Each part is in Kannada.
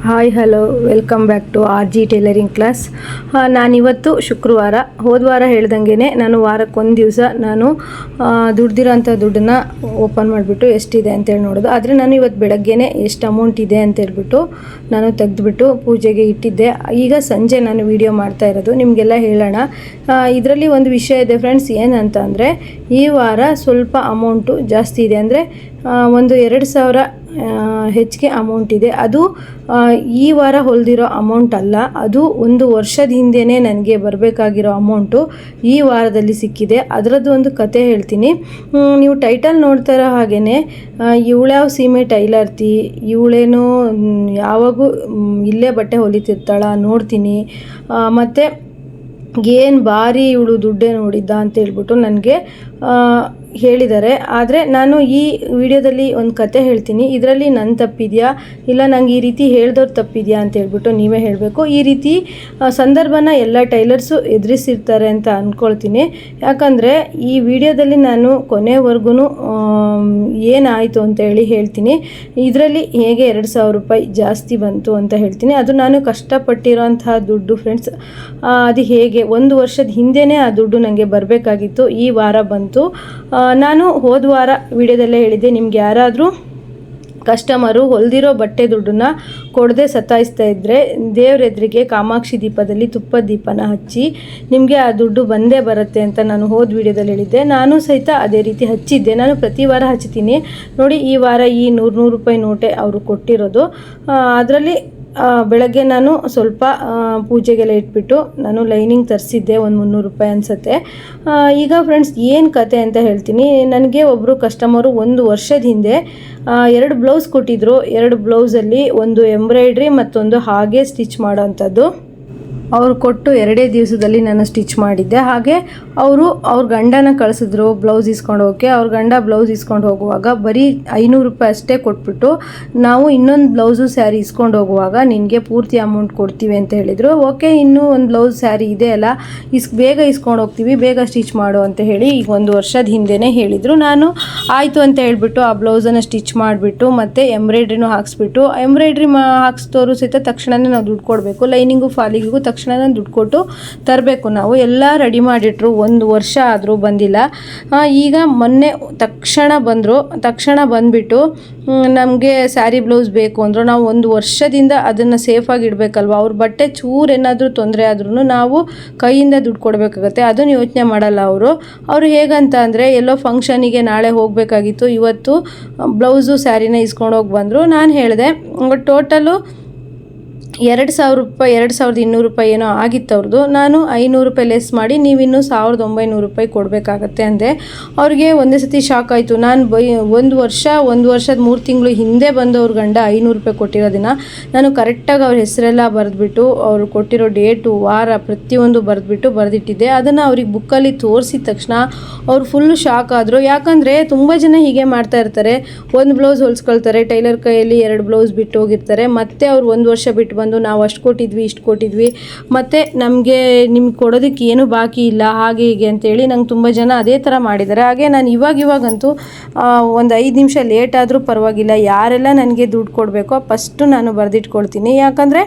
Hi hello welcome back to R G tailoring class. ನಾನಿವತ್ತು ಶುಕ್ರವಾರ, ಹೋದ ವಾರ ಹೇಳ್ದಂಗೆ ನಾನು ವಾರಕ್ಕೊಂದು ದಿವಸ ನಾನು ದುಡ್ದಿರೋಂಥ ದುಡ್ಡನ್ನ ಓಪನ್ ಮಾಡಿಬಿಟ್ಟು ಎಷ್ಟಿದೆ ಅಂತೇಳಿ ನೋಡೋದು. ಆದರೆ ನಾನು ಇವತ್ತು ಬೆಳಗ್ಗೆನೇ ಎಷ್ಟು ಅಮೌಂಟ್ ಇದೆ ಅಂತೇಳ್ಬಿಟ್ಟು ನಾನು ತೆಗೆದುಬಿಟ್ಟು ಪೂಜೆಗೆ ಇಟ್ಟಿದ್ದೆ. ಈಗ ಸಂಜೆ ನಾನು ವಿಡಿಯೋ ಮಾಡ್ತಾ ಇರೋದು, ನಿಮಗೆಲ್ಲ ಹೇಳೋಣ. ಇದರಲ್ಲಿ ಒಂದು ವಿಷಯ ಇದೆ ಫ್ರೆಂಡ್ಸ್, ಏನಂತ ಅಂದರೆ ಈ ವಾರ ಸ್ವಲ್ಪ ಅಮೌಂಟು ಜಾಸ್ತಿ ಇದೆ. ಅಂದರೆ ಒಂದು 2,000 ಹೆಚ್ಚಿಗೆ ಅಮೌಂಟ್ ಇದೆ. ಅದು ಈ ವಾರ ಹೊಲಿದಿರೋ ಅಮೌಂಟ್ ಅಲ್ಲ, ಅದು ಒಂದು ವರ್ಷದ ಹಿಂದೆಯೇ ನನಗೆ ಬರಬೇಕಾಗಿರೋ ಅಮೌಂಟು ಈ ವಾರದಲ್ಲಿ ಸಿಕ್ಕಿದೆ. ಅದರದ್ದು ಒಂದು ಕತೆ ಹೇಳ್ತೀನಿ. ನೀವು ಟೈಟಲ್ ನೋಡ್ತಾ ಇರೋ ಹಾಗೆಯೇ ಇವಳ್ಯಾವ ಸೀಮೆ ಟೈಲರ್ತಿ, ಇವಳೇನು ಯಾವಾಗೂ ಇಲ್ಲೇ ಬಟ್ಟೆ ಹೊಲಿತಿರ್ತಾಳ ನೋಡ್ತೀನಿ, ಮತ್ತು ಏನು ಭಾರಿ ಇವಳು ದುಡ್ಡೇ ನೋಡಿದ್ದ ಅಂತೇಳ್ಬಿಟ್ಟು ನನಗೆ ಹೇಳಿದ್ದಾರೆ. ಆದರೆ ನಾನು ಈ ವಿಡಿಯೋದಲ್ಲಿ ಒಂದು ಕತೆ ಹೇಳ್ತೀನಿ. ಇದರಲ್ಲಿ ನನ್ನ ತಪ್ಪಿದೆಯಾ ಇಲ್ಲ ನಂಗೆ ಈ ರೀತಿ ಹೇಳ್ದವ್ರು ತಪ್ಪಿದೆಯಾ ಅಂತೇಳ್ಬಿಟ್ಟು ನೀವೇ ಹೇಳಬೇಕು. ಈ ರೀತಿ ಸಂದರ್ಭನ ಎಲ್ಲ ಟೈಲರ್ಸು ಎದುರಿಸಿರ್ತಾರೆ ಅಂತ ಅಂದ್ಕೊಳ್ತೀನಿ. ಯಾಕಂದರೆ ಈ ವಿಡಿಯೋದಲ್ಲಿ ನಾನು ಕೊನೆವರೆಗೂ ಏನಾಯಿತು ಅಂತೇಳಿ ಹೇಳ್ತೀನಿ. ಇದರಲ್ಲಿ ಹೇಗೆ 2,000 ರೂಪಾಯಿ ಜಾಸ್ತಿ ಬಂತು ಅಂತ ಹೇಳ್ತೀನಿ. ಅದು ನಾನು ಕಷ್ಟಪಟ್ಟಿರೋಂತಹ ದುಡ್ಡು ಫ್ರೆಂಡ್ಸ್. ಅದು ಹೇಗೆ ಒಂದು ವರ್ಷದ ಹಿಂದೆಯೇ ಆ ದುಡ್ಡು ನನಗೆ ಬರಬೇಕಾಗಿತ್ತು, ಈ ವಾರ ಬಂತು. ನಾನು ಹೋದ ವಾರ ವಿಡಿಯೋದಲ್ಲೇ ಹೇಳಿದ್ದೆ, ನಿಮ್ಗೆ ಯಾರಾದರೂ ಕಸ್ಟಮರು ಹೊಲಿದಿರೋ ಬಟ್ಟೆ ದುಡ್ಡನ್ನ ಕೊಡದೆ ಸತಾಯಿಸ್ತಾ ಇದ್ದರೆ ದೇವ್ರ ಎದುರಿಗೆ ಕಾಮಾಕ್ಷಿ ದೀಪದಲ್ಲಿ ತುಪ್ಪದ ದೀಪನ ಹಚ್ಚಿ ನಿಮಗೆ ಆ ದುಡ್ಡು ಬಂದೇ ಬರುತ್ತೆ ಅಂತ ನಾನು ಹೋದ ವಿಡಿಯೋದಲ್ಲಿ ಹೇಳಿದ್ದೆ. ನಾನು ಸಹಿತ ಅದೇ ರೀತಿ ಹಚ್ಚಿದ್ದೆ. ನಾನು ಪ್ರತಿ ವಾರ ಹಚ್ತೀನಿ ನೋಡಿ. ಈ ವಾರ ಈ 100 ರೂಪಾಯಿ ನೋಟೆ ಅವರು ಕೊಟ್ಟಿರೋದು. ಅದರಲ್ಲಿ ಬೆಳಗ್ಗೆ ನಾನು ಸ್ವಲ್ಪ ಪೂಜೆಗೆಲ್ಲ ಇಟ್ಬಿಟ್ಟು ನಾನು ಲೈನಿಂಗ್ ತರಿಸಿದ್ದೆ, ಒಂದು 300 ರೂಪಾಯಿ ಅನಿಸುತ್ತೆ. ಈಗ ಫ್ರೆಂಡ್ಸ್ ಏನು ಕತೆ ಅಂತ ಹೇಳ್ತೀನಿ. ನನಗೆ ಒಬ್ಬರು ಕಸ್ಟಮರು ಒಂದು ವರ್ಷದ ಹಿಂದೆ 2 ಬ್ಲೌಸ್ ಕೊಟ್ಟಿದ್ದರು. 2 ಬ್ಲೌಸಲ್ಲಿ ಒಂದು ಎಂಬ್ರಾಯ್ಡ್ರಿ ಮತ್ತೊಂದು ಹಾಗೆ ಸ್ಟಿಚ್ ಮಾಡೋವಂಥದ್ದು. ಅವ್ರು ಕೊಟ್ಟು 2 ದಿವಸದಲ್ಲಿ ನಾನು ಸ್ಟಿಚ್ ಮಾಡಿದ್ದೆ. ಹಾಗೆ ಅವ್ರ ಗಂಡನ ಕಳಿಸಿದ್ರು ಬ್ಲೌಸ್ ಇಸ್ಕೊಂಡು ಹೋಗೋಕ್ಕೆ. ಅವ್ರ ಗಂಡ ಬ್ಲೌಸ್ ಇಸ್ಕೊಂಡು ಹೋಗುವಾಗ ಬರೀ 500 ರೂಪಾಯಿ ಅಷ್ಟೇ ಕೊಟ್ಬಿಟ್ಟು, ನಾವು ಇನ್ನೊಂದು ಬ್ಲೌಸು ಸ್ಯಾರಿ ಇಸ್ಕೊಂಡು ಹೋಗುವಾಗ ನಿನಗೆ ಪೂರ್ತಿ ಅಮೌಂಟ್ ಕೊಡ್ತೀವಿ ಅಂತ ಹೇಳಿದರು. ಓಕೆ, ಇನ್ನೂ ಒಂದು ಬ್ಲೌಸ್ ಸ್ಯಾರಿ ಇದೆ ಅಲ್ಲ, ಬೇಗ ಇಸ್ಕೊಂಡು ಹೋಗ್ತೀವಿ, ಬೇಗ ಸ್ಟಿಚ್ ಮಾಡು ಅಂತ ಹೇಳಿ ಈಗ 1 ವರ್ಷದ ಹಿಂದೆನೇ ಹೇಳಿದರು. ನಾನು ಆಯಿತು ಅಂತ ಹೇಳಿಬಿಟ್ಟು ಆ ಬ್ಲೌಸನ್ನು ಸ್ಟಿಚ್ ಮಾಡಿಬಿಟ್ಟು ಮತ್ತು ಎಂಬ್ರಾಯ್ಡ್ರಿನೂ ಹಾಕ್ಸ್ಬಿಟ್ಟು, ಎಂಬ್ರಾಯ್ಡ್ರಿ ಹಾಕ್ಸ್ದವರು ಸಹಿತ ತಕ್ಷಣವೇ ನಾವು ದುಡ್ಡು ಕೊಡಬೇಕು. ಲೈನಿಂಗು ಫಾಲಿಗಿಗೂ ತಕ್ಷಣ ದುಡ್ಡು ಕೊಟ್ಟು ತರಬೇಕು. ನಾವು ಎಲ್ಲ ರೆಡಿ ಮಾಡಿಟ್ರು, 1 ವರ್ಷ ಆದರೂ ಬಂದಿಲ್ಲ. ಈಗ ಮೊನ್ನೆ ತಕ್ಷಣ ಬಂದುಬಿಟ್ಟು ನಮಗೆ ಸ್ಯಾರಿ ಬ್ಲೌಸ್ ಬೇಕು ಅಂದರು. ನಾವು 1 ವರ್ಷದಿಂದ ಅದನ್ನು ಸೇಫಾಗಿ ಇಡಬೇಕಲ್ವ. ಅವ್ರ ಬಟ್ಟೆ ಚೂರು ಏನಾದರೂ ತೊಂದರೆ ಆದ್ರೂ ನಾವು ಕೈಯಿಂದ ದುಡ್ಡು ಕೊಡಬೇಕಾಗತ್ತೆ. ಅದನ್ನು ಯೋಚನೆ ಮಾಡಲ್ಲ ಅವರು ಹೇಗಂತ ಅಂದರೆ, ಎಲ್ಲೋ ಫಂಕ್ಷನಿಗೆ ನಾಳೆ ಹೋಗಬೇಕಾಗಿತ್ತು, ಇವತ್ತು ಬ್ಲೌಸು ಸ್ಯಾರಿನ ಇಸ್ಕೊಂಡು ಹೋಗಿ ಬಂದರು. ನಾನು ಹೇಳಿದೆ ಟೋಟಲು 2,000 ರೂಪಾಯಿ 2,200 ರೂಪಾಯಿ ಏನೋ ಆಗಿತ್ತು ಅವ್ರದ್ದು. ನಾನು 500 ರೂಪಾಯಿ ಲೆಸ್ ಮಾಡಿ ನೀವಿನ್ನೂ 1,900 ರೂಪಾಯಿ ಕೊಡಬೇಕಾಗತ್ತೆ ಅಂದೆ. ಅವ್ರಿಗೆ ಒಂದೇ ಸತಿ ಶಾಕ್ ಆಯಿತು. ನಾನು ಒಂದು ವರ್ಷದ 3 ತಿಂಗಳು ಹಿಂದೆ ಬಂದು ಅವ್ರ ಗಂಡ 500 ರೂಪಾಯಿ ಕೊಟ್ಟಿರೋದನ್ನ ನಾನು ಕರೆಕ್ಟಾಗಿ ಅವ್ರ ಹೆಸರೆಲ್ಲ ಬರೆದ್ಬಿಟ್ಟು, ಅವರು ಕೊಟ್ಟಿರೋ ಡೇಟು, ವಾರ ಪ್ರತಿಯೊಂದು ಬರೆದಿಟ್ಟಿದ್ದೆ. ಅದನ್ನು ಅವ್ರಿಗೆ ಬುಕ್ಕಲ್ಲಿ ತೋರಿಸಿದ ತಕ್ಷಣ ಅವ್ರು ಫುಲ್ಲು ಶಾಕ್ ಆದರು. ಯಾಕಂದರೆ ತುಂಬ ಜನ ಹೀಗೆ ಮಾಡ್ತಾ ಇರ್ತಾರೆ. ಒಂದು ಬ್ಲೌಸ್ ಹೊಲಿಸ್ಕೊಳ್ತಾರೆ, ಟೈಲರ್ ಕೈಯಲ್ಲಿ 2 ಬ್ಲೌಸ್ ಬಿಟ್ಟು ಹೋಗಿರ್ತಾರೆ. ಮತ್ತು ಅವ್ರು 1 ವರ್ಷ ಬಿಟ್ಟು ಬಂದು ನಾವು ಅಷ್ಟು ಕೊಟ್ಟಿದ್ವಿ ಇಷ್ಟು ಕೊಟ್ಟಿದ್ವಿ, ಮತ್ತು ನಿಮ್ಗೆ ಕೊಡೋದಕ್ಕೆ ಏನೂ ಬಾಕಿ ಇಲ್ಲ, ಹಾಗೆ ಹೀಗೆ ಅಂತೇಳಿ ನಂಗೆ ತುಂಬ ಜನ ಅದೇ ಥರ ಮಾಡಿದ್ದಾರೆ. ಹಾಗೆ ನಾನು ಇವಾಗಂತೂ ಒಂದು 5 ನಿಮಿಷ ಲೇಟ್ ಆದರೂ ಪರವಾಗಿಲ್ಲ, ಯಾರೆಲ್ಲ ನನಗೆ ದುಡ್ಡು ಕೊಡಬೇಕೋ ಫಸ್ಟು ನಾನು ಬರೆದಿಟ್ಕೊಳ್ತೀನಿ. ಯಾಕಂದರೆ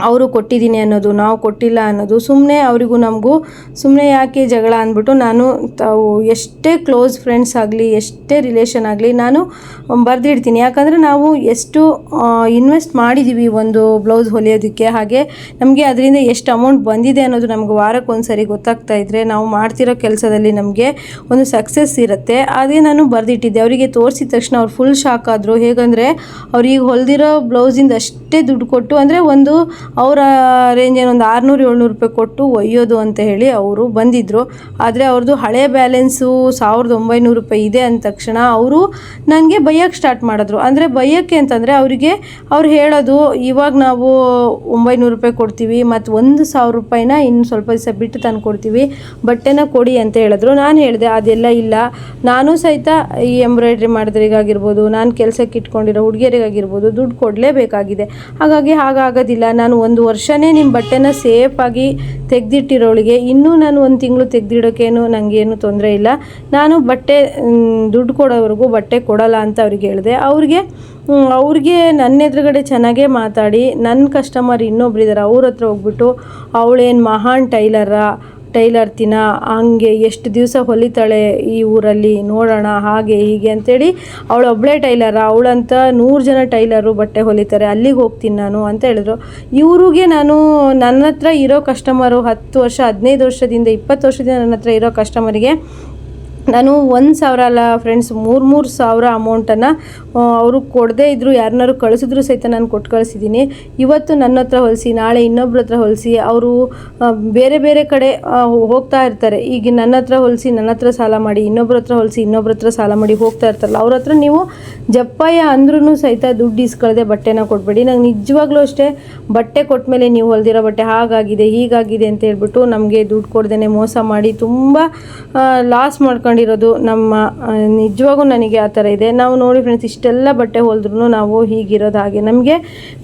ಅವರು ಕೊಟ್ಟಿದ್ದೀನಿ ಅನ್ನೋದು, ನಾವು ಕೊಟ್ಟಿಲ್ಲ ಅನ್ನೋದು ಸುಮ್ಮನೆ ಅವರಿಗೂ ನಮಗೂ ಸುಮ್ಮನೆ ಯಾಕೆ ಜಗಳ ಅಂದ್ಬಿಟ್ಟು ನಾನು ಎಷ್ಟೇ ಕ್ಲೋಸ್ ಫ್ರೆಂಡ್ಸ್ ಆಗಲಿ, ಎಷ್ಟೇ ರಿಲೇಷನ್ ಆಗಲಿ, ನಾನು ಬರೆದಿಡ್ತೀನಿ. ಯಾಕಂದರೆ ನಾವು ಎಷ್ಟು ಇನ್ವೆಸ್ಟ್ ಮಾಡಿದ್ದೀವಿ ಒಂದು ಬ್ಲೌಸ್ ಹೊಲಿಯೋದಕ್ಕೆ, ಹಾಗೆ ನಮಗೆ ಅದರಿಂದ ಎಷ್ಟು ಅಮೌಂಟ್ ಬಂದಿದೆ ಅನ್ನೋದು ನಮ್ಗೆ ವಾರಕ್ಕೊಂದು ಸರಿ ಗೊತ್ತಾಗ್ತಾ ಇದ್ದರೆ ನಾವು ಮಾಡ್ತಿರೋ ಕೆಲಸದಲ್ಲಿ ನಮಗೆ ಒಂದು ಸಕ್ಸಸ್ ಇರುತ್ತೆ. ಅದೇ ನಾನು ಬರೆದಿಟ್ಟಿದ್ದೆ. ಅವರಿಗೆ ತೋರಿಸಿದ ತಕ್ಷಣ ಅವ್ರು ಫುಲ್ ಶಾಕ್ ಆದರು. ಹೇಗಂದರೆ ಅವ್ರಿಗೆ ಹೊಲಿದಿರೋ ಬ್ಲೌಸಿಂದ ಅಷ್ಟೇ ದುಡ್ಡು ಕೊಟ್ಟು, ಅಂದರೆ ಒಂದು ಅವರ ರೇಂಜೇನು ಒಂದು 600-700 ರೂಪಾಯಿ ಕೊಟ್ಟು ಒಯ್ಯೋದು ಅಂತ ಹೇಳಿ ಅವರು ಬಂದಿದ್ದರು. ಆದರೆ ಅವ್ರದ್ದು ಹಳೆ ಬ್ಯಾಲೆನ್ಸು 1,900 ರೂಪಾಯಿ ಇದೆ ಅಂದ ತಕ್ಷಣ ಅವರು ನನಗೆ ಬೈಯೋಕ್ಕೆ ಸ್ಟಾರ್ಟ್ ಮಾಡಿದ್ರು. ಅಂದರೆ ಬೈಯೋಕ್ಕೆ ಅಂತಂದರೆ ಅವ್ರು ಹೇಳೋದು, ಇವಾಗ ನಾವು 900 ರೂಪಾಯಿ ಕೊಡ್ತೀವಿ, ಮತ್ತು 1,000 ರೂಪಾಯಿನ ಇನ್ನು ಸ್ವಲ್ಪ ದಿವಸ ಬಿಟ್ಟು ತಂದು ಕೊಡ್ತೀವಿ, ಬಟ್ಟೆನ ಕೊಡಿ ಅಂತ ಹೇಳಿದ್ರು. ನಾನು ಹೇಳಿದೆ ಅದೆಲ್ಲ ಇಲ್ಲ, ನಾನು ಸಹಿತ ಈ ಎಂಬ್ರಾಯ್ಡ್ರಿ ಮಾಡಿದ್ರಿಗಾಗಿರ್ಬೋದು, ನಾನು ಕೆಲಸಕ್ಕೆ ಇಟ್ಕೊಂಡಿರೋ ಹುಡುಗಿಯರಿಗಾಗಿರ್ಬೋದು ದುಡ್ಡು ಕೊಡಲೇಬೇಕಾಗಿದೆ. ಹಾಗಾಗಿ ಹಾಗಾಗೋದಿಲ್ಲ. ನಾನು ಒಂದು ವರ್ಷವೇ ನಿಮ್ಮ ಬಟ್ಟೆನ ಸೇಫಾಗಿ ತೆಗೆದಿಟ್ಟಿರೋಳಿಗೆ ಇನ್ನೂ ನಾನು ಒಂದು ತಿಂಗಳು ತೆಗೆದಿಡೋಕ್ಕೇನು ನನಗೇನು ತೊಂದರೆ ಇಲ್ಲ. ನಾನು ಬಟ್ಟೆ ದುಡ್ಡು ಕೊಡೋವರೆಗೂ ಬಟ್ಟೆ ಕೊಡಲ್ಲ ಅಂತ ಅವ್ರಿಗೆ ಹೇಳಿದೆ. ಅವ್ರಿಗೆ ನನ್ನ ಎದುರುಗಡೆ ಚೆನ್ನಾಗೇ ಮಾತಾಡಿ ನನ್ನ ಕಸ್ಟಮರ್ ಇನ್ನೊಬ್ರಿದ್ದಾರೆ ಅವ್ರ ಹತ್ರ ಹೋಗ್ಬಿಟ್ಟು ಅವಳೇನು ಮಹಾನ್ ಟೈಲರ್ತಿನ ಹಂಗೆ ಎಷ್ಟು ದಿವಸ ಹೊಲಿತಾಳೆ ಈ ಊರಲ್ಲಿ ನೋಡೋಣ ಹಾಗೆ ಹೀಗೆ ಅಂತೇಳಿ ಅವಳೊಬ್ಬಳೇ ಟೈಲರ, ಅವಳಂತ 100 ಜನ ಟೈಲರು ಬಟ್ಟೆ ಹೊಲಿತಾರೆ, ಅಲ್ಲಿಗೆ ಹೋಗ್ತೀನಿ ನಾನು ಅಂತ ಹೇಳಿದ್ರು. ಇವ್ರಿಗೆ ನನ್ನ ಹತ್ರ ಇರೋ ಕಸ್ಟಮರು 10 ವರ್ಷ 15 ವರ್ಷದಿಂದ 20 ವರ್ಷದಿಂದ ನನ್ನ ಹತ್ರ ಇರೋ ಕಸ್ಟಮರಿಗೆ ನಾನು 1,000 ಅಲ್ಲ ಫ್ರೆಂಡ್ಸ್ 3,000 ಅಮೌಂಟನ್ನು ಅವರು ಕೊಡದೇ ಇದ್ದರು ಯಾರನ್ನಾರು ಕಳಿಸಿದ್ರು ಸಹಿತ ನಾನು ಕೊಟ್ಟು ಕಳಿಸಿದ್ದೀನಿ. ಇವತ್ತು ನನ್ನ ಹತ್ರ ಹೊಲಿಸಿ ನಾಳೆ ಇನ್ನೊಬ್ರ ಹತ್ರ ಹೊಲಿಸಿ ಅವರು ಬೇರೆ ಬೇರೆ ಕಡೆ ಹೋಗ್ತಾ ಇರ್ತಾರೆ. ಈಗ ನನ್ನ ಹತ್ರ ಹೊಲಿಸಿ ನನ್ನ ಹತ್ರ ಸಾಲ ಮಾಡಿ, ಇನ್ನೊಬ್ರ ಹತ್ರ ಹೊಲಿಸಿ ಇನ್ನೊಬ್ರ ಹತ್ರ ಸಾಲ ಮಾಡಿ ಹೋಗ್ತಾ ಇರ್ತಾರಲ್ಲ, ಅವ್ರ ಹತ್ರ ನೀವು ಜಪ್ಪಯ್ಯ ಅಂದ್ರೂ ಸಹಿತ ದುಡ್ಡು ಇಸ್ಕೊಳ್ಳದೆ ಬಟ್ಟೆನ ಕೊಡಬೇಡಿ. ನಂಗೆ ನಿಜವಾಗ್ಲೂ ಅಷ್ಟೇ ಬಟ್ಟೆ ಕೊಟ್ಟ ಮೇಲೆ ನೀವು ಹೊಲ್ದಿರೋ ಬಟ್ಟೆ ಹಾಗಾಗಿದೆ ಹೀಗಾಗಿದೆ ಅಂತ ಹೇಳ್ಬಿಟ್ಟು ನಮಗೆ ದುಡ್ಡು ಕೊಡ್ದೇ ಮೋಸ ಮಾಡಿ ತುಂಬ ಲಾಸ್ ಮಾಡ್ಕೊಂಡಿರೋದು ನಮ್ಮ ನಿಜವಾಗೂ ನನಗೆ ಆ ಥರ ಇದೆ. ನಾವು ನೋಡಿ ಫ್ರೆಂಡ್ಸ್ ಇಷ್ಟೆಲ್ಲ ಬಟ್ಟೆ ಹೊಲಿದ್ರೂ ನಾವು ಹೀಗಿರೋದು ಹಾಗೆ ನಮಗೆ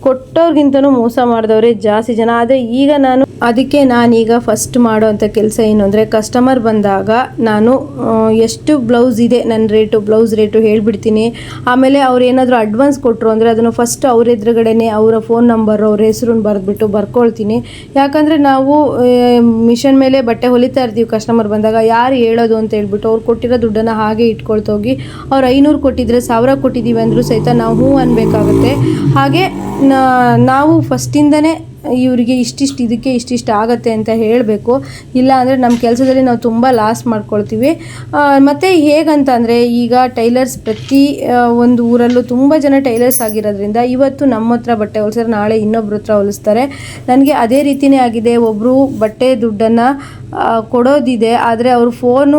ಕೊಟ್ಟವ್ರಿಗಿಂತನೂ ಮೋಸ ಮಾಡಿದವರೇ ಜಾಸ್ತಿ ಜನ. ಆದರೆ ಈಗ ಅದಕ್ಕೆ ನಾನೀಗ ಫಸ್ಟ್ ಮಾಡೋವಂಥ ಕೆಲಸ ಏನು ಅಂದರೆ ಕಸ್ಟಮರ್ ಬಂದಾಗ ನಾನು ಎಷ್ಟು ಬ್ಲೌಸ್ ಇದೆ ನನ್ನ ಬ್ಲೌಸ್ ರೇಟು ಹೇಳ್ಬಿಡ್ತೀನಿ. ಆಮೇಲೆ ಅವ್ರು ಏನಾದರೂ ಅಡ್ವಾನ್ಸ್ ಕೊಟ್ಟರು ಅಂದರೆ ಅದನ್ನು ಫಸ್ಟ್ ಅವ್ರ ಎದುರುಗಡೆನೇ ಅವರ ಫೋನ್ ನಂಬರು ಅವ್ರ ಹೆಸರನ್ನು ಬರೆದ್ಬಿಟ್ಟು ಬರ್ಕೊಳ್ತೀನಿ. ಯಾಕಂದರೆ ನಾವು ಮಿಷನ್ ಮೇಲೆ ಬಟ್ಟೆ ಹೊಲಿತಾ ಇರ್ತೀವಿ, ಕಸ್ಟಮರ್ ಬಂದಾಗ ಯಾರು ಹೇಳೋದು ಅಂತ ಹೇಳ್ಬಿಟ್ಟು ಅವ್ರು ಕೊಟ್ಟಿರೋ ದುಡ್ಡನ್ನು ಹಾಗೆ ಇಟ್ಕೊಳ್ತೋಗಿ ಅವ್ರು 500 ಕೊಟ್ಟಿದ್ರೆ 1000 ಕೊಟ್ಟಿದ್ದೀವಿ ಅಂದರೂ ಸಹಿತ ನಾವು ಹ್ಞೂ ಅನ್ಬೇಕಾಗುತ್ತೆ. ಹಾಗೆ ನಾವು ಫಸ್ಟಿಂದನೇ ಇವರಿಗೆ ಇದಕ್ಕೆ ಇಷ್ಟಿಷ್ಟು ಆಗುತ್ತೆ ಅಂತ ಹೇಳಬೇಕು. ಇಲ್ಲ ಅಂದರೆ ನಮ್ಮ ಕೆಲಸದಲ್ಲಿ ನಾವು ತುಂಬ ಲಾಸ್ ಮಾಡ್ಕೊಳ್ತೀವಿ. ಮತ್ತು ಹೇಗಂತ ಅಂದರೆ ಈಗ ಟೈಲರ್ಸ್ ಪ್ರತಿ ಒಂದು ಊರಲ್ಲೂ ತುಂಬ ಜನ ಟೈಲರ್ಸ್ ಆಗಿರೋದ್ರಿಂದ ಇವತ್ತು ನಮ್ಮ ಹತ್ರ ಬಟ್ಟೆ ಹೊಲಿಸಿದ್ರೆ ನಾಳೆ ಇನ್ನೊಬ್ರ ಹತ್ರ ಹೊಲಿಸ್ತಾರೆ. ನನಗೆ ಅದೇ ರೀತಿಯೇ ಆಗಿದೆ. ಒಬ್ಬರು ಬಟ್ಟೆ ದುಡ್ಡನ್ನು ಕೊಡೋದಿದೆ, ಆದರೆ ಅವರು ಫೋನು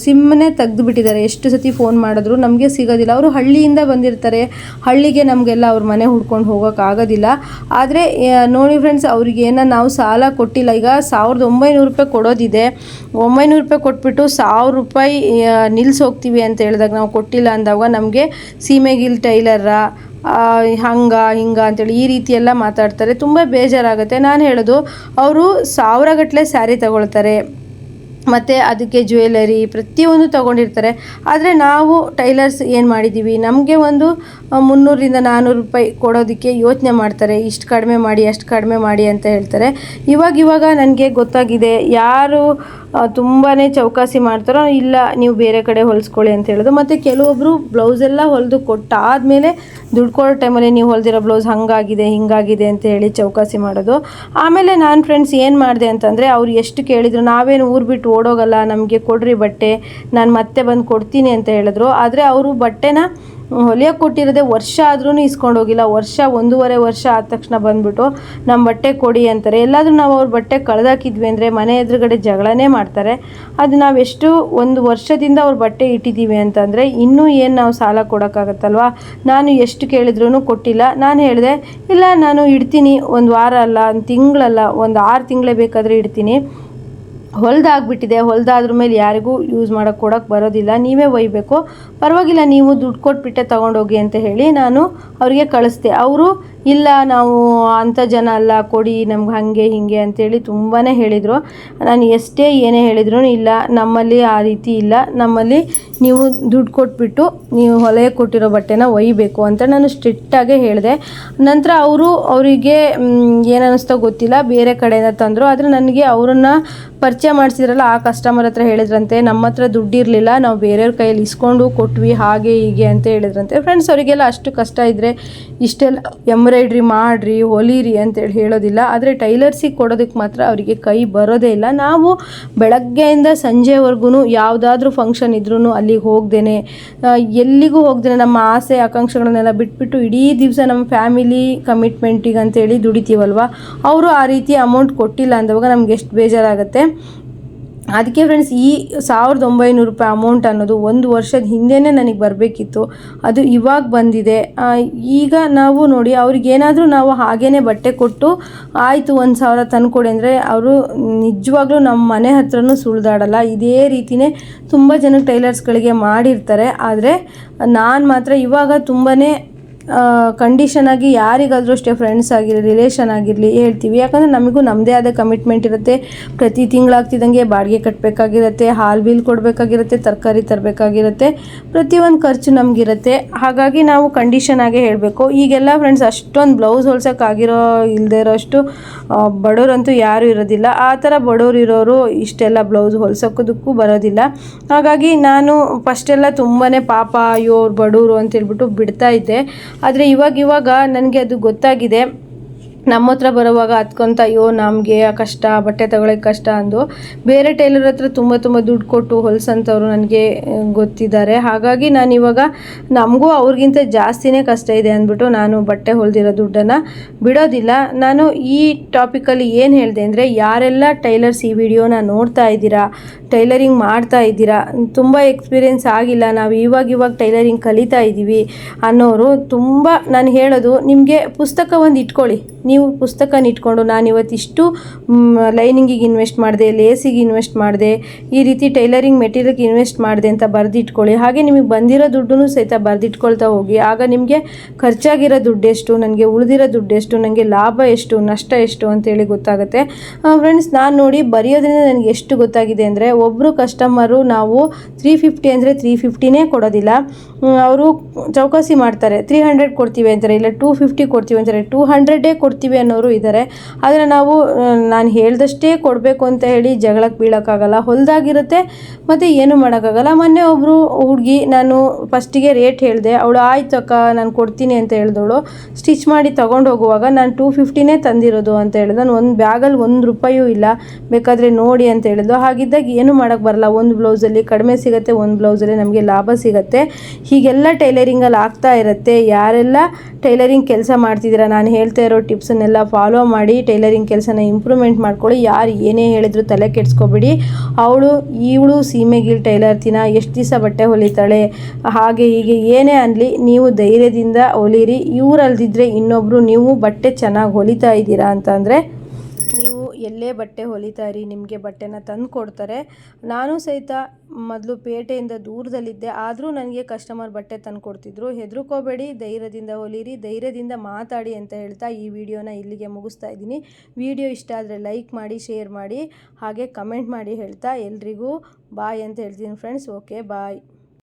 ಸಿಮ್ಮನ್ನೇ ತೆಗೆದುಬಿಟ್ಟಿದ್ದಾರೆ. ಎಷ್ಟು ಸತಿ ಫೋನ್ ಮಾಡಿದ್ರು ನಮಗೆ ಸಿಗೋದಿಲ್ಲ. ಅವರು ಹಳ್ಳಿಯಿಂದ ಬಂದಿರ್ತಾರೆ, ಹಳ್ಳಿಗೆ ನಮಗೆಲ್ಲ ಅವ್ರ ಮನೆ ಹುಡ್ಕೊಂಡು ಹೋಗೋಕ್ಕಾಗೋದಿಲ್ಲ. ಆದರೆ ನೋಡಿ ಫ್ರೆಂಡ್ಸ್ ಅವ್ರಿಗೇನ ನಾವು ಸಾಲ ಕೊಟ್ಟಿಲ್ಲ. ಈಗ 1,900 ರೂಪಾಯಿ ಕೊಡೋದಿದೆ, 900 ರೂಪಾಯಿ ಕೊಟ್ಬಿಟ್ಟು 1,000 ರೂಪಾಯಿ ನಿಲ್ಲಿಸೋಗ್ತೀವಿ ಅಂತ ಹೇಳಿದಾಗ ನಾವು ಕೊಟ್ಟಿಲ್ಲ ಅಂದಾಗ ನಮಗೆ ಸೀಮೆಗಿಲ್ ಟೈಲರ ಹಂಗ ಹಿಂಗ ಅಂತೇಳಿ ಈ ರೀತಿ ಎಲ್ಲ ಮಾತಾಡ್ತಾರೆ. ತುಂಬ ಬೇಜಾರಾಗುತ್ತೆ. ನಾನು ಹೇಳೋದು ಅವರು 1000 ಗಟ್ಟಲೆ ಸ್ಯಾರಿ ತಗೊಳ್ತಾರೆ, ಮತ್ತು ಅದಕ್ಕೆ ಜ್ಯುವೆಲರಿ ಪ್ರತಿಯೊಂದು ತೊಗೊಂಡಿರ್ತಾರೆ. ಆದರೆ ನಾವು ಟೈಲರ್ಸ್ ಏನು ಮಾಡಿದ್ದೀವಿ, ನಮಗೆ ಒಂದು 300ರಿಂದ 400 ರೂಪಾಯಿ ಕೊಡೋದಕ್ಕೆ ಯೋಚನೆ ಮಾಡ್ತಾರೆ. ಇಷ್ಟು ಕಡಿಮೆ ಮಾಡಿ ಅಷ್ಟು ಕಡಿಮೆ ಮಾಡಿ ಅಂತ ಹೇಳ್ತಾರೆ. ಇವಾಗ ನನಗೆ ಗೊತ್ತಾಗಿದೆ ಯಾರು ತುಂಬಾ ಚೌಕಾಸಿ ಮಾಡ್ತಾರೋ ಇಲ್ಲ ನೀವು ಬೇರೆ ಕಡೆ ಹೊಲಿಸ್ಕೊಳ್ಳಿ ಅಂತ ಹೇಳೋದು. ಮತ್ತು ಕೆಲವೊಬ್ಬರು ಬ್ಲೌಸೆಲ್ಲ ಹೊಲಿದು ಕೊಟ್ಟಾದಮೇಲೆ ದುಡ್ಡು ಕೊಡೋ ಟೈಮಲ್ಲಿ ನೀವು ಹೊಲಿದಿರೋ ಬ್ಲೌಸ್ ಹಾಗಾಗಿದೆ ಹಿಂಗಾಗಿದೆ ಅಂತ ಹೇಳಿ ಚೌಕಾಸಿ ಮಾಡೋದು. ಆಮೇಲೆ ನಾನು ಫ್ರೆಂಡ್ಸ್ ಏನು ಮಾಡಿದೆ ಅಂತಂದರೆ ಅವ್ರು ಎಷ್ಟು ಕೇಳಿದ್ರು, ನಾವೇನು ಊರು ಬಿಟ್ಟು ಓಡೋಗಲ್ಲ, ನಮಗೆ ಕೊಡ್ರಿ ಬಟ್ಟೆ ನಾನು ಮತ್ತೆ ಬಂದು ಕೊಡ್ತೀನಿ ಅಂತ ಹೇಳಿದ್ರು. ಆದರೆ ಅವರು ಬಟ್ಟೆನ ಹೊಲಿಯೋಕ್ಕೆ ಕೊಟ್ಟಿರೋದೇ ವರ್ಷ ಆದ್ರೂ ಇಸ್ಕೊಂಡು ಹೋಗಿಲ್ಲ. 1.5 ವರ್ಷ ಆದ ತಕ್ಷಣ ಬಂದುಬಿಟ್ಟು ನಮ್ಮ ಬಟ್ಟೆ ಕೊಡಿ ಅಂತಾರೆ. ಎಲ್ಲಾದರೂ ನಾವು ಅವ್ರ ಬಟ್ಟೆ ಕಳೆದಾಕಿದ್ವಿ ಅಂದರೆ ಮನೆ ಎದುರುಗಡೆ ಜಗಳನೇ ಮಾಡ್ತಾರೆ. ಅದು ನಾವೆಷ್ಟು 1 ವರ್ಷದಿಂದ ಅವ್ರ ಬಟ್ಟೆ ಇಟ್ಟಿದ್ದೀವಿ ಅಂತಂದರೆ ಇನ್ನೂ ಏನು ನಾವು ಸಾಲ ಕೊಡೋಕ್ಕಾಗತ್ತಲ್ವ. ನಾನು ಎಷ್ಟು ಕೇಳಿದ್ರೂ ಕೊಟ್ಟಿಲ್ಲ. ನಾನು ಹೇಳಿದೆ ಇಲ್ಲ ನಾನು ಇಡ್ತೀನಿ, 1 ವಾರ ಅಲ್ಲ, 1 ತಿಂಗಳಲ್ಲ, 6 ತಿಂಗಳೇ ಬೇಕಾದರೆ ಇಡ್ತೀನಿ. ಹೊಲ್ದಾಗ್ಬಿಟ್ಟಿದೆ, ಹೊಲ್ದಾದ್ರ ಮೇಲೆ ಯಾರಿಗೂ ಯೂಸ್ ಕೊಡೋಕ್ಕೆ ಬರೋದಿಲ್ಲ, ನೀವೇ ಒಯ್ಬೇಕು, ಪರವಾಗಿಲ್ಲ ನೀವು ದುಡ್ಡು ಕೊಟ್ಬಿಟ್ಟೆ ತೊಗೊಂಡೋಗಿ ಅಂತ ಹೇಳಿ ನಾನು ಅವರಿಗೆ ಕಳಿಸ್ದೆ. ಅವರು ಇಲ್ಲ ನಾವು ಅಂಥ ಜನ ಅಲ್ಲ, ಕೊಡಿ ನಮ್ಗೆ ಹಾಗೆ ಹೀಗೆ ಅಂತೇಳಿ ತುಂಬಾ ಹೇಳಿದರು. ನಾನು ಎಷ್ಟೇ ಏನೇ ಹೇಳಿದ್ರು ಇಲ್ಲ, ನಮ್ಮಲ್ಲಿ ಆ ರೀತಿ ಇಲ್ಲ, ನಮ್ಮಲ್ಲಿ ನೀವು ದುಡ್ಡು ಕೊಟ್ಬಿಟ್ಟು ನೀವು ಹೊಲೆಗೆ ಕೊಟ್ಟಿರೋ ಬಟ್ಟೆನ ಒಯ್ಯಬೇಕು ಅಂತ ನಾನು ಸ್ಟ್ರಿಕ್ಟಾಗೇ ಹೇಳಿದೆ. ನಂತರ ಅವರಿಗೆ ಏನು ಅನ್ನಿಸ್ತೋ ಗೊತ್ತಿಲ್ಲ, ಬೇರೆ ಕಡೆಯಿಂದ ತಂದರು. ಆದರೆ ನನಗೆ ಅವರನ್ನು ಪರಿಚಯ ಮಾಡಿಸಿದ್ರಲ್ಲ ಆ ಕಸ್ಟಮರ್ ಹತ್ರ ಹೇಳಿದ್ರಂತೆ ನಮ್ಮ ಹತ್ರ ದುಡ್ಡಿರಲಿಲ್ಲ, ನಾವು ಬೇರೆಯವ್ರ ಕೈಯಲ್ಲಿ ಇಸ್ಕೊಂಡು ಕೊಟ್ವಿ ಹಾಗೆ ಹೀಗೆ ಅಂತ ಹೇಳಿದ್ರಂತೆ. ಫ್ರೆಂಡ್ಸ್ ಅವರಿಗೆಲ್ಲ ಅಷ್ಟು ಕಷ್ಟ ಇದ್ದರೆ ಇಷ್ಟೆಲ್ಲ ಎಂಬ್ರಾಯ್ಡ್ರಿ ಮಾಡಿರಿ ಹೊಲೀರಿ ಅಂತೇಳಿ ಹೇಳೋದಿಲ್ಲ. ಆದರೆ ಟೈಲರ್ಸಿಗೆ ಕೊಡೋದಕ್ಕೆ ಮಾತ್ರ ಅವರಿಗೆ ಕೈ ಬರೋದೇ ಇಲ್ಲ. ನಾವು ಬೆಳಗ್ಗೆಯಿಂದ ಸಂಜೆವರೆಗೂ ಯಾವುದಾದ್ರೂ ಫಂಕ್ಷನ್ ಇದ್ರೂ ಅಲ್ಲಿಗೆ ಹೋಗ್ದೇನೆ, ಎಲ್ಲಿಗೂ ಹೋಗ್ದೇನೆ ನಮ್ಮ ಆಸೆ ಆಕಾಂಕ್ಷೆಗಳನ್ನೆಲ್ಲ ಬಿಟ್ಬಿಟ್ಟು ಇಡೀ ದಿವಸ ನಮ್ಮ ಫ್ಯಾಮಿಲಿ ಕಮಿಟ್ಮೆಂಟಿಗೆ ಅಂತೇಳಿ ದುಡಿತೀವಲ್ವ. ಅವರು ಆ ರೀತಿ ಅಮೌಂಟ್ ಕೊಟ್ಟಿಲ್ಲ ಅಂದವಾಗ ನಮ್ಗೆ ಎಷ್ಟು ಬೇಜಾರಾಗುತ್ತೆ. ಅದಕ್ಕೆ ಫ್ರೆಂಡ್ಸ್ ಈ 1,900 ರೂಪಾಯಿ ಅಮೌಂಟ್ ಅನ್ನೋದು 1 ವರ್ಷದ ಹಿಂದೆಯೇ ನನಗೆ ಬರಬೇಕಿತ್ತು, ಅದು ಇವಾಗ ಬಂದಿದೆ. ಈಗ ನಾವು ನೋಡಿ ಅವ್ರಿಗೇನಾದರೂ ನಾವು ಹಾಗೇ ಬಟ್ಟೆ ಕೊಟ್ಟು ಆಯಿತು 1,000 ತಂದುಕೊಡಿ ಅಂದರೆ ಅವರು ನಿಜವಾಗ್ಲೂ ನಮ್ಮ ಮನೆ ಹತ್ರನೂ ಸುಳಿದಾಡಲ್ಲ. ಇದೇ ರೀತಿಯೇ ತುಂಬ ಜನ ಟೈಲರ್ಸ್ಗಳಿಗೆ ಮಾಡಿರ್ತಾರೆ. ಆದರೆ ನಾನು ಮಾತ್ರ ಇವಾಗ ತುಂಬಾ ಕಂಡೀಷನ್ ಆಗಿ ಯಾರಿಗಾದರೂ ಅಷ್ಟೇ, ಫ್ರೆಂಡ್ಸ್ ಆಗಿರಲಿ, ರಿಲೇಷನ್ ಆಗಿರಲಿ ಹೇಳ್ತೀವಿ. ಯಾಕಂದರೆ ನಮಗೂ ನಮ್ಮದೇ ಆದ ಕಮಿಟ್ಮೆಂಟ್ ಇರುತ್ತೆ. ಪ್ರತಿ ತಿಂಗಳಾಗ್ತಿದ್ದಂಗೆ ಬಾಡಿಗೆ ಕಟ್ಟಬೇಕಾಗಿರುತ್ತೆ, ಹಾಲ್ ಬಿಲ್ ಕೊಡಬೇಕಾಗಿರುತ್ತೆ, ತರಕಾರಿ ತರಬೇಕಾಗಿರುತ್ತೆ, ಪ್ರತಿಯೊಂದು ಖರ್ಚು ನಮಗಿರುತ್ತೆ. ಹಾಗಾಗಿ ನಾವು ಕಂಡೀಷನ್ ಆಗೇ ಹೇಳಬೇಕು. ಈಗೆಲ್ಲ ಫ್ರೆಂಡ್ಸ್ ಅಷ್ಟೊಂದು ಬ್ಲೌಸ್ ಹೊಲ್ಸೋಕ್ಕಾಗಿರೋ ಇಲ್ಲದೇ ಇರೋಷ್ಟು ಬಡವರಂತೂ ಯಾರೂ ಇರೋದಿಲ್ಲ. ಆ ಥರ ಬಡವರು ಇರೋರು ಇಷ್ಟೆಲ್ಲ ಬ್ಲೌಸ್ ಹೊಲ್ಸೋಕೋದಕ್ಕೂ ಬರೋದಿಲ್ಲ. ಹಾಗಾಗಿ ನಾನು ಫಸ್ಟೆಲ್ಲ ತುಂಬಾ ಪಾಪ ಅಯ್ಯೋ ಅವ್ರು ಬಡವರು ಅಂತೇಳ್ಬಿಟ್ಟು ಬಿಡ್ತಾ ಇದ್ದೆ. ಆದರೆ ಇವಾಗ ನನಗೆ ಅದು ಗೊತ್ತಾಗಿದೆ. ನಮ್ಮ ಹತ್ರ ಬರೋವಾಗ ಹತ್ಕೊಂತ ಅಯ್ಯೋ ನಮಗೆ ಕಷ್ಟ, ಬಟ್ಟೆ ತಗೊಳ್ಳೋಕೆ ಕಷ್ಟ ಅಂದು ಬೇರೆ ಟೈಲರ್ ಹತ್ರ ತುಂಬ ದುಡ್ಡು ಕೊಟ್ಟು ಹೊಲ್ಸಂಥವ್ರು ನನಗೆ ಗೊತ್ತಿದ್ದಾರೆ. ಹಾಗಾಗಿ ನಾನು ಇವಾಗ ನಮಗೂ ಅವ್ರಿಗಿಂತ ಜಾಸ್ತಿನೇ ಕಷ್ಟ ಇದೆ ಅಂದ್ಬಿಟ್ಟು ನಾನು ಬಟ್ಟೆ ಹೊಲ್ದಿರೋ ದುಡ್ಡನ್ನು ಬಿಡೋದಿಲ್ಲ. ನಾನು ಈ ಟಾಪಿಕಲ್ಲಿ ಏನು ಹೇಳಿದೆ ಅಂದರೆ, ಯಾರೆಲ್ಲ ಟೈಲರ್ಸ್ ಈ ವಿಡಿಯೋನ ನೋಡ್ತಾ ಇದ್ದೀರಾ, ಟೈಲರಿಂಗ್ ಮಾಡ್ತಾ ಇದ್ದೀರಾ, ತುಂಬ ಎಕ್ಸ್ಪೀರಿಯೆನ್ಸ್ ಆಗಿಲ್ಲ, ನಾವು ಇವಾಗ ಟೈಲರಿಂಗ್ ಕಲಿತಾ ಇದ್ದೀವಿ ಅನ್ನೋರು ತುಂಬ ನಾನು ಹೇಳೋದು, ನಿಮಗೆ ಪುಸ್ತಕ ಒಂದು ಇಟ್ಕೊಳ್ಳಿ. ನೀವು ಪುಸ್ತಕನ ಇಟ್ಕೊಂಡು ನಾನು ಇವತ್ತಿಷ್ಟು ಲೈನಿಂಗಿಗೆ ಇನ್ವೆಸ್ಟ್ ಮಾಡಿದೆ, ಲೇಸಿಗೆ ಇನ್ವೆಸ್ಟ್ ಮಾಡಿದೆ, ಈ ರೀತಿ ಟೈಲರಿಂಗ್ ಮೆಟೀರಿಯಲ್ಗೆ ಇನ್ವೆಸ್ಟ್ ಮಾಡಿದೆ ಅಂತ ಬರೆದಿಟ್ಕೊಳ್ಳಿ. ಹಾಗೆ ನಿಮಗೆ ಬಂದಿರೋ ದುಡ್ಡನ್ನು ಸಹಿತ ಬರೆದಿಟ್ಕೊಳ್ತಾ ಹೋಗಿ. ಆಗ ನಿಮಗೆ ಖರ್ಚಾಗಿರೋ ದುಡ್ಡು ಎಷ್ಟು, ನನಗೆ ಉಳಿದಿರೋ ದುಡ್ಡು ಎಷ್ಟು, ನನಗೆ ಲಾಭ ಎಷ್ಟು, ನಷ್ಟ ಎಷ್ಟು ಅಂತೇಳಿ ಗೊತ್ತಾಗುತ್ತೆ. ಫ್ರೆಂಡ್ಸ್, ನಾನು ನೋಡಿ ಬರೆಯೋದ್ರಿಂದ ನನಗೆ ಎಷ್ಟು ಗೊತ್ತಾಗಿದೆ ಅಂದರೆ, ಒಬ್ಬರು ಕಸ್ಟಮರು ನಾವು 350 ಅಂದರೆ 350ನೇ ಕೊಡೋದಿಲ್ಲ. ಅವರು ಚೌಕಾಸಿ ಮಾಡ್ತಾರೆ, 300 ಕೊಡ್ತೀವಿ ಅಂತಾರೆ, ಇಲ್ಲ 250 ಕೊಡ್ತೀವಿ ಅಂತಾರೆ, 200 ಕೊಡ್ತೀವಿ ಅನ್ನೋರು ಇದ್ದಾರೆ. ಆದರೆ ನಾವು ನಾನು ಹೇಳ್ದಷ್ಟೇ ಕೊಡಬೇಕು ಅಂತ ಹೇಳಿ ಜಗಳಕ್ಕೆ ಬೀಳೋಕ್ಕಾಗಲ್ಲ, ಹೊಲ್ದಾಗಿರುತ್ತೆ ಮತ್ತು ಏನೂ ಮಾಡೋಕ್ಕಾಗಲ್ಲ. ಮೊನ್ನೆ ಒಬ್ಬರು ಹುಡುಗಿ, ನಾನು ಫಸ್ಟಿಗೆ ರೇಟ್ ಹೇಳಿದೆ, ಅವಳು ಆಯ್ತು ಅಕ್ಕ ನಾನು ಕೊಡ್ತೀನಿ ಅಂತ ಹೇಳಿದವಳು, ಸ್ಟಿಚ್ ಮಾಡಿ ತೊಗೊಂಡು ಹೋಗುವಾಗ ನಾನು 250ನೇ ತಂದಿರೋದು ಅಂತ ಹೇಳಿದೆ. ನಾನು ಒಂದು ಬ್ಯಾಗಲ್ಲಿ ₹1 ಇಲ್ಲ, ಬೇಕಾದರೆ ನೋಡಿ ಅಂತ ಹೇಳಿದ್ದು. ಹಾಗಿದ್ದಾಗ ಏನೂ ಮಾಡೋಕ್ಕೆ ಬರಲ್ಲ. ಒಂದು ಬ್ಲೌಸಲ್ಲಿ ಕಡಿಮೆ ಸಿಗುತ್ತೆ, ಒಂದು ಬ್ಲೌಸಲ್ಲಿ ನಮಗೆ ಲಾಭ ಸಿಗುತ್ತೆ. ಹೀಗೆಲ್ಲ ಟೈಲರಿಂಗಲ್ಲಿ ಆಗ್ತಾ ಇರುತ್ತೆ. ಯಾರೆಲ್ಲ ಟೈಲರಿಂಗ್ ಕೆಲಸ ಮಾಡ್ತಿದ್ದೀರಾ, ನಾನು ಹೇಳ್ತಾ ಇರೋ ಟಿಪ್ಸನ್ನೆಲ್ಲ ಫಾಲೋ ಮಾಡಿ ಟೈಲರಿಂಗ್ ಕೆಲಸನ ಇಂಪ್ರೂವ್ಮೆಂಟ್ ಮಾಡ್ಕೊಳ್ಳಿ. ಯಾರು ಏನೇ ಹೇಳಿದ್ರು ತಲೆ ಕೆಡಿಸ್ಕೊಬೇಡಿ. ಇವಳು ಸೀಮೆಗಿಲ್ ಟೈಲರ್ತಿನ, ಎಷ್ಟು ದಿವಸ ಬಟ್ಟೆ ಹೊಲಿತಾಳೆ, ಹಾಗೆ ಹೀಗೆ ಏನೇ ಅನ್ನಲಿ, ನೀವು ಧೈರ್ಯದಿಂದ ಹೊಲಿರಿ. ಇವರಲ್ದಿದ್ರೆ ಇನ್ನೊಬ್ಬರು ನೀವು ಬಟ್ಟೆ ಚೆನ್ನಾಗಿ ಹೊಲಿತಾ ಇದ್ದೀರಾ ಅಂತಂದರೆ ನೀವು ಎಲ್ಲೇ ಬಟ್ಟೆ ಹೊಲಿತಾ ಇರಿ, ನಿಮಗೆ ಬಟ್ಟೆನ ತಂದು ಕೊಡ್ತಾರೆ. ನಾನು ಸಹಿತ ಮೊದಲು ಪೇಟೆಯಿಂದ ದೂರದಲ್ಲಿದ್ದೆ, ಆದರೂ ನನಗೆ ಕಸ್ಟಮರ್ ಬಟ್ಟೆ ತಂದು ಕೊಡ್ತಿದ್ರು. ಹೆದರ್ಕೋಬೇಡಿ, ಧೈರ್ಯದಿಂದ ಹೊಲಿರಿ, ಧೈರ್ಯದಿಂದ ಮಾತಾಡಿ ಅಂತ ಹೇಳ್ತಾ ಈ ವಿಡಿಯೋನ ಇಲ್ಲಿಗೆ ಮುಗಿಸ್ತಾ ಇದ್ದೀನಿ. ವಿಡಿಯೋ ಇಷ್ಟ ಆದರೆ ಲೈಕ್ ಮಾಡಿ, ಶೇರ್ ಮಾಡಿ, ಹಾಗೆ ಕಮೆಂಟ್ ಮಾಡಿ ಹೇಳ್ತಾ ಎಲ್ರಿಗೂ ಬಾಯ್ ಅಂತ ಹೇಳ್ತೀನಿ ಫ್ರೆಂಡ್ಸ್. ಓಕೆ, ಬಾಯ್.